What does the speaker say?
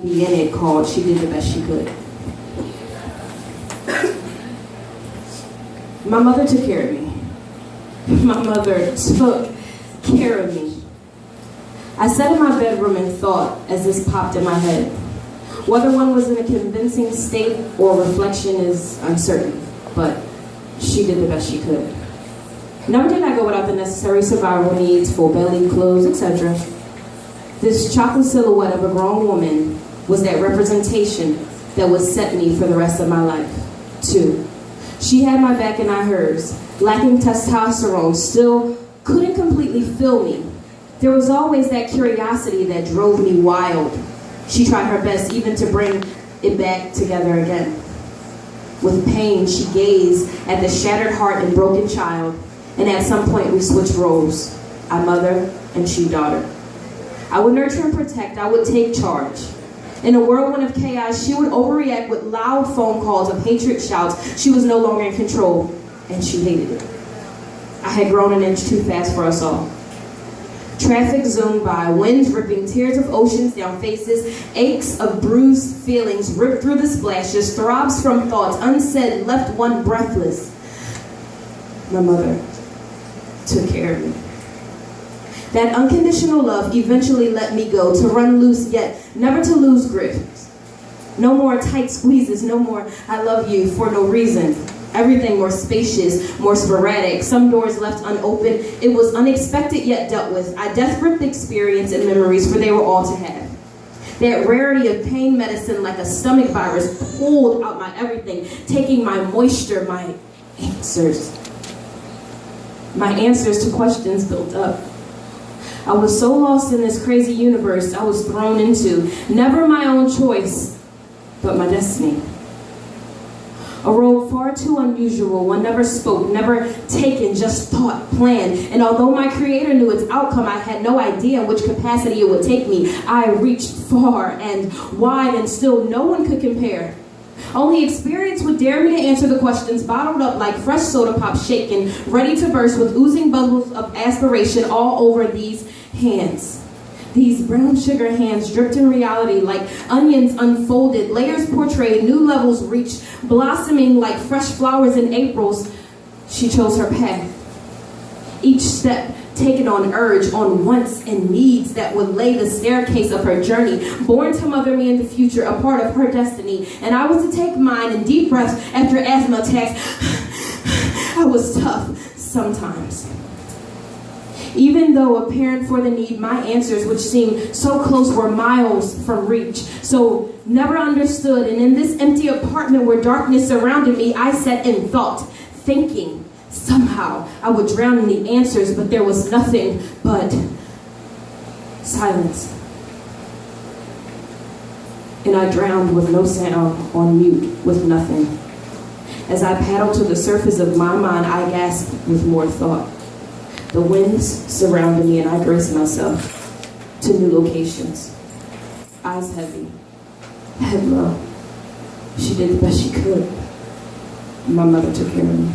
in it called She Did the Best She Could. My mother took care of me. My mother took care of me. I sat in my bedroom and thought as this popped in my head. Whether one was in a convincing state or reflection is uncertain, but she did the best she could. Never did I go without the necessary survival needs, full belly, clothes, etc. This chocolate silhouette of a grown woman was that representation that would set me for the rest of my life, too. She had my back and I hers. Lacking testosterone, still couldn't completely fill me. There was always that curiosity that drove me wild. She tried her best even to bring it back together again. With pain, she gazed at the shattered heart and broken child, and at some point we switched roles. I mother and she daughter. I would nurture and protect, I would take charge. In a whirlwind of chaos, she would overreact with loud phone calls of hatred shouts. She was no longer in control, and she hated it. I had grown an inch too fast for us all. Traffic zoomed by, winds ripping tears of oceans down faces, aches of bruised feelings ripped through the splashes, throbs from thoughts unsaid left one breathless. My mother took care of me. That unconditional love eventually let me go, to run loose yet never to lose grip. No more tight squeezes, no more I love you for no reason. Everything more spacious, more sporadic, some doors left unopened. It was unexpected yet dealt with. I death-gripped experience and memories, for they were all to have. That rarity of pain medicine like a stomach virus pulled out my everything, taking my moisture, my answers. My answers to questions built up. I was so lost in this crazy universe I was thrown into, never my own choice, but my destiny. A role far too unusual, one never spoke, never taken, just thought, planned. And although my creator knew its outcome, I had no idea in which capacity it would take me. I reached far and wide and still no one could compare. Only experience would dare me to answer the questions bottled up like fresh soda pop shaken, ready to burst with oozing bubbles of aspiration all over these hands. These brown sugar hands dripped in reality like onions unfolded, layers portrayed, new levels reached, blossoming like fresh flowers in Aprils. She chose her path. Each step taken on urge, on wants and needs that would lay the staircase of her journey, born to mother me in the future, a part of her destiny. And I was to take mine in deep breaths after asthma attacks. I was tough sometimes. Even though a parent for the need, my answers, which seemed so close, were miles from reach. So never understood. And in this empty apartment where darkness surrounded me, I sat in thought, thinking somehow I would drown in the answers, but there was nothing but silence. And I drowned with no sound, on mute, with nothing. As I paddled to the surface of my mind, I gasped with more thought. The winds surrounded me and I braced myself to new locations. Eyes heavy, head low. She did the best she could. My mother took care of me.